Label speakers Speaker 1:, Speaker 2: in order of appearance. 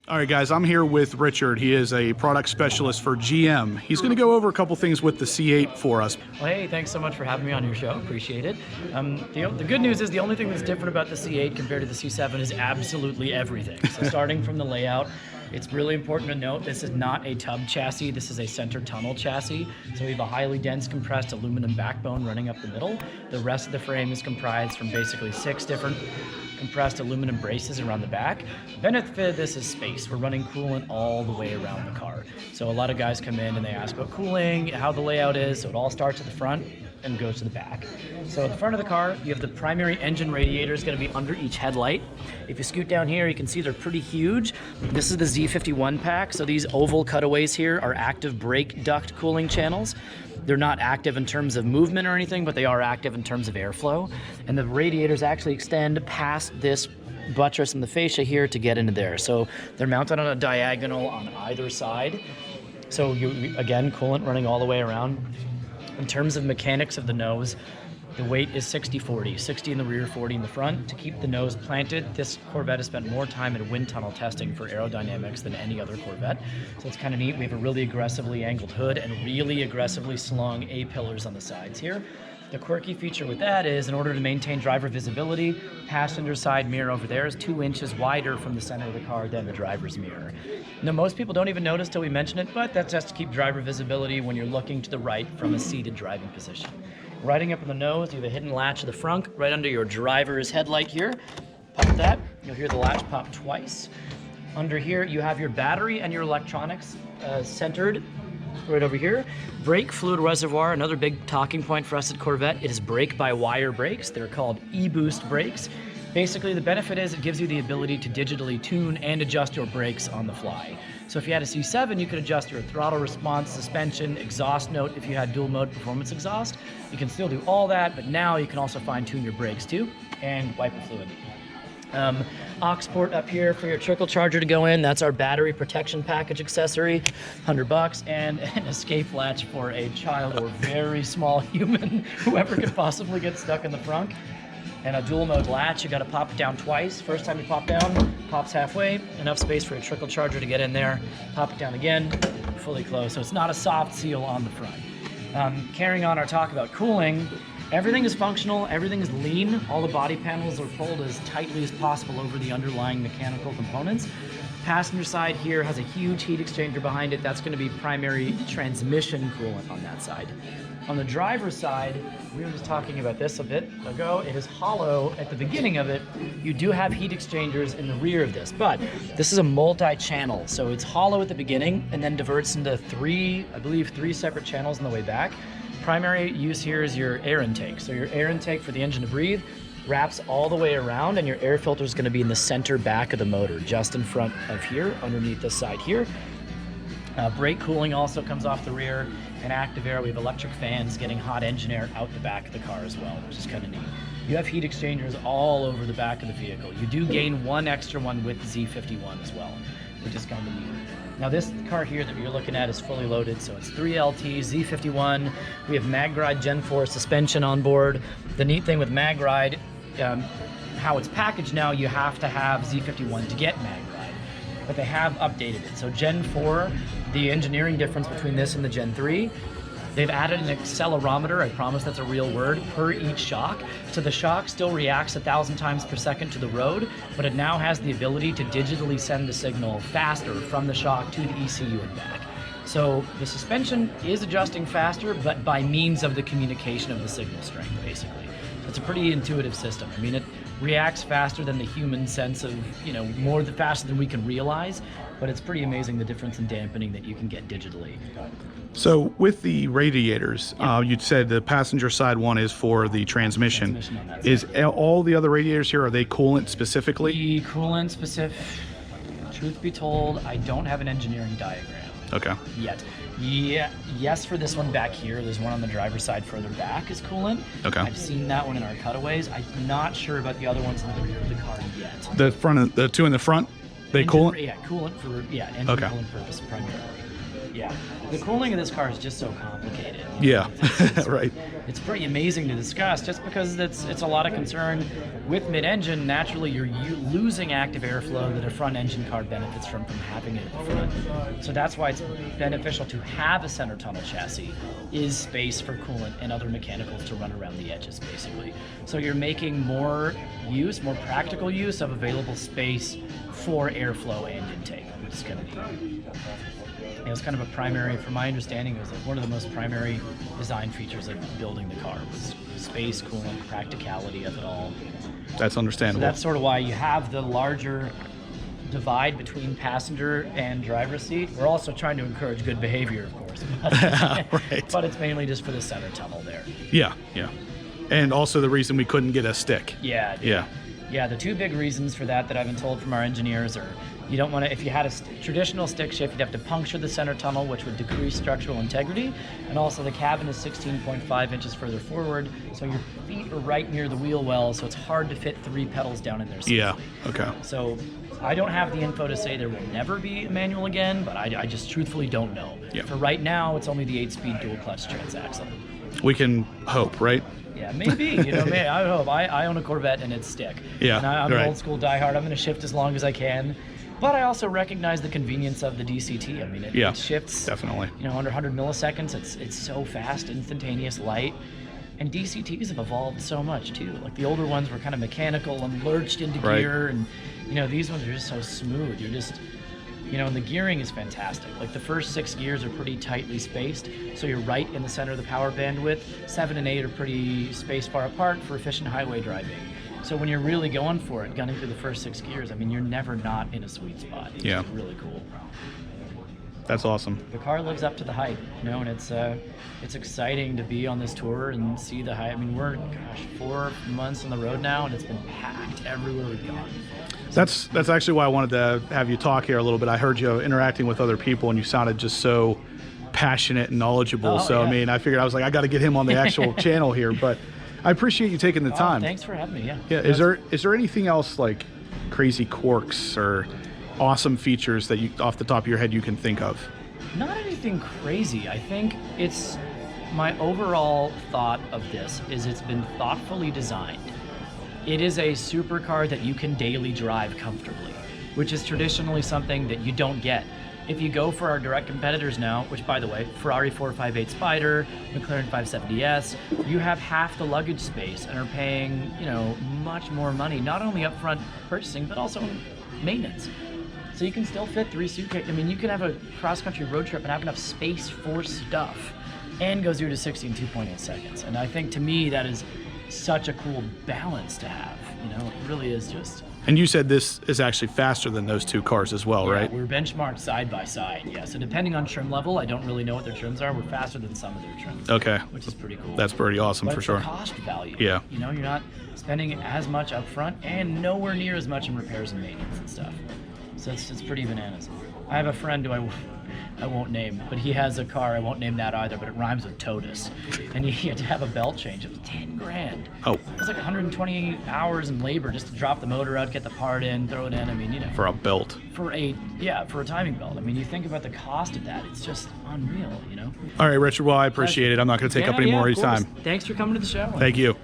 Speaker 1: All right, guys, I'm here with Richard. He is a product specialist for GM. He's going to go over a couple things with the C8 for us.
Speaker 2: Well, hey, thanks so much for having me on your show. Appreciate it. The good news is the only thing that's different about the C8 compared to the C7 is absolutely everything. So starting from the layout, it's really important to note this is not a tub chassis. This is a center tunnel chassis. So we have a highly dense compressed aluminum backbone running up the middle. The rest of the frame is comprised from basically 6 different compressed aluminum braces around the back. The benefit of this is space. We're running coolant all the way around the car. So a lot of guys come in and they ask about cooling, how the layout is. So it all starts at the front and goes to the back. So at the front of the car, you have the primary engine radiator is going to be under each headlight. If you scoot down here, you can see they're pretty huge. This is the Z51 pack. So these oval cutaways here are active brake duct cooling channels. They're not active in terms of movement or anything, but they are active in terms of airflow. And the radiators actually extend past this buttress and the fascia here to get into there. So they're mounted on a diagonal on either side. So again, coolant running all the way around. In terms of mechanics of the nose, the weight is 60-40, 60 in the rear, 40 in the front. To keep the nose planted, this Corvette has spent more time in wind tunnel testing for aerodynamics than any other Corvette. So it's kind of neat. We have a really aggressively angled hood and really aggressively slung A-pillars on the sides here. The quirky feature with that is, in order to maintain driver visibility, passenger side mirror over there is 2 inches wider from the center of the car than the driver's mirror. Now, most people don't even notice till we mention it, but that's just to keep driver visibility when you're looking to the right from a seated driving position. Riding up on the nose, you have a hidden latch at the front, right under your driver's headlight here. Pop that, you'll hear the latch pop twice. Under here, you have your battery and your electronics centered right over here. Brake fluid reservoir, another big talking point for us at Corvette. It is brake-by-wire brakes. They're called e-boost brakes. Basically, the benefit is it gives you the ability to digitally tune and adjust your brakes on the fly. So if you had a C7, you could adjust your throttle response, suspension, exhaust note if you had dual mode performance exhaust. You can still do all that, but now you can also fine-tune your brakes too, and wiper fluid. Aux port up here for your trickle charger to go in. That's our battery protection package accessory, $100, and an escape latch for a child or very small human, whoever could possibly get stuck in the front. And a dual mode latch, you got to pop it down twice. First time you pop down, pops halfway, enough space for a trickle charger to get in there. Pop it down again, fully closed. So it's not a soft seal on the front. Carrying on our talk about cooling, everything is functional, everything is lean. All the body panels are pulled as tightly as possible over the underlying mechanical components. Passenger side here has a huge heat exchanger behind it. That's going to be primary transmission coolant on that side. On the driver's side, we were just talking about this a bit ago. It is hollow at the beginning of it. You do have heat exchangers in the rear of this, but this is a multi-channel. So it's hollow at the beginning and then diverts into 3 separate channels on the way back. Primary use here is your air intake. So your air intake for the engine to breathe wraps all the way around, and your air filter is going to be in the center back of the motor, just in front of here, underneath this side here. Brake cooling also comes off the rear, and active air. We have electric fans getting hot engine air out the back of the car as well, which is kind of neat. You have heat exchangers all over the back of the vehicle. You do gain one extra one with Z51 as well, which is kind of neat. Now this car here that you're looking at is fully loaded, so it's 3LT, Z51. We have MagRide Gen 4 suspension on board. The neat thing with MagRide, how it's packaged now, you have to have Z51 to get MagRide, but they have updated it. So Gen 4, the engineering difference between this and the Gen 3, they've added an accelerometer, I promise that's a real word, per each shock. So the shock still reacts 1,000 times per second to the road, but it now has the ability to digitally send the signal faster from the shock to the ECU and back. So the suspension is adjusting faster, but by means of the communication of the signal strength, basically. So it's a pretty intuitive system. I mean, it reacts faster than the human sense of, faster than we can realize, but it's pretty amazing the difference in dampening that you can get digitally.
Speaker 1: So with the radiators, you said the passenger side one is for the transmission. Is all the other radiators here, are they coolant specifically?
Speaker 2: The coolant specific, truth be told, I don't have an engineering diagram.
Speaker 1: Okay.
Speaker 2: Yet. Yeah, yes, for this one back here, there's one on the driver's side further back is coolant.
Speaker 1: Okay.
Speaker 2: I've seen that one in our cutaways. I'm not sure about the other ones in the rear of the car yet.
Speaker 1: The front, the two in the front, they coolant?
Speaker 2: Yeah, coolant for, engine coolant purpose primarily. Yeah, the cooling of this car is just so complicated.
Speaker 1: Yeah,
Speaker 2: It's
Speaker 1: right.
Speaker 2: It's pretty amazing to discuss, just because it's a lot of concern with mid-engine. Naturally, you're losing active airflow that a front-engine car benefits from having it at the front. So that's why it's beneficial to have a center tunnel chassis, is space for coolant and other mechanicals to run around the edges, basically. So you're making more practical use of available space for airflow and intake, which is going to be. It was kind of a primary, from my understanding, it was like one of the most primary design features of building the car was space, coolant, practicality of it all.
Speaker 1: That's understandable.
Speaker 2: So that's sort of why you have the larger divide between passenger and driver's seat. We're also trying to encourage good behavior, of course,
Speaker 1: right.
Speaker 2: but it's mainly just for the center tunnel there.
Speaker 1: Yeah, yeah. And also the reason we couldn't get a stick.
Speaker 2: Yeah.
Speaker 1: Yeah.
Speaker 2: Yeah, the two big reasons for that I've been told from our engineers are, you don't want to, if you had a traditional stick shift, you'd have to puncture the center tunnel, which would decrease structural integrity. And also the cabin is 16.5 inches further forward, so your feet are right near the wheel well, so it's hard to fit 3 pedals down in there safely.
Speaker 1: Yeah, okay.
Speaker 2: So I don't have the info to say there will never be a manual again, but I just truthfully don't know.
Speaker 1: Yeah.
Speaker 2: For right now, it's only the 8-speed dual clutch transaxle.
Speaker 1: We can hope, right?
Speaker 2: Yeah, maybe. I hope. I own a Corvette and it's stick.
Speaker 1: Yeah,
Speaker 2: And I'm
Speaker 1: right.
Speaker 2: an old school diehard. I'm going to shift as long as I can. But I also recognize the convenience of the DCT. I mean, it shifts
Speaker 1: definitely.
Speaker 2: Under 100 milliseconds. It's so fast, instantaneous, light. And DCTs have evolved so much too. Like the older ones were kind of mechanical and lurched into gear, and these ones are just so smooth. You're just, and the gearing is fantastic. Like the first 6 gears are pretty tightly spaced, so you're right in the center of the power bandwidth. 7 and 8 are pretty spaced far apart for efficient highway driving. So when you're really going for it, gunning through the first 6 gears, I mean, you're never not in a sweet spot. It's really cool.
Speaker 1: That's awesome.
Speaker 2: The car lives up to the hype, and it's exciting to be on this tour and see the hype. I mean, we're 4 months on the road now, and it's been packed everywhere we've gone.
Speaker 1: That's actually why I wanted to have you talk here a little bit. I heard you interacting with other people, and you sounded just so passionate and knowledgeable.
Speaker 2: Oh, yeah.
Speaker 1: I mean, I figured, I was like, I got to get him on the actual channel here, but I appreciate you taking the time.
Speaker 2: Thanks for having me. Yeah.
Speaker 1: Yeah. Is there anything else like crazy quirks or awesome features that you, off the top of your head, you can think of?
Speaker 2: Not anything crazy. I think it's my overall thought of this is it's been thoughtfully designed. It is a supercar that you can daily drive comfortably, which is traditionally something that you don't get. If you go for our direct competitors now, which by the way, Ferrari 458 Spider, McLaren 570S, you have half the luggage space and are paying, much more money, not only upfront purchasing, but also maintenance. So you can still fit 3 suitcases. I mean, you can have a cross-country road trip and have enough space for stuff and go 0 to 60 in 2.8 seconds. And I think to me, that is such a cool balance to have. It really is just. And
Speaker 1: you said this is actually faster than those 2 cars as well, right?
Speaker 2: We're benchmarked side by side, yeah. So depending on trim level, I don't really know what their trims are. We're faster than some of their trims.
Speaker 1: Okay.
Speaker 2: Which is pretty cool.
Speaker 1: That's pretty awesome,
Speaker 2: but
Speaker 1: for
Speaker 2: it's
Speaker 1: sure.
Speaker 2: The cost value.
Speaker 1: Yeah.
Speaker 2: You're not spending as much up front and nowhere near as much in repairs and maintenance and stuff. So it's pretty bananas. I have a friend who I won't name, but he has a car, I won't name that either, but it rhymes with Totus. And he had to have a belt change. It was 10 grand.
Speaker 1: Oh.
Speaker 2: It was like 120 hours in labor just to drop the motor out, get the part in, throw it in. I mean,
Speaker 1: For a belt.
Speaker 2: For a timing belt. I mean, you think about the cost of that, it's just unreal,
Speaker 1: All right, Richard, well, I appreciate it. I'm not going to take up any more of your time.
Speaker 2: Thanks for coming to the show.
Speaker 1: Thank you.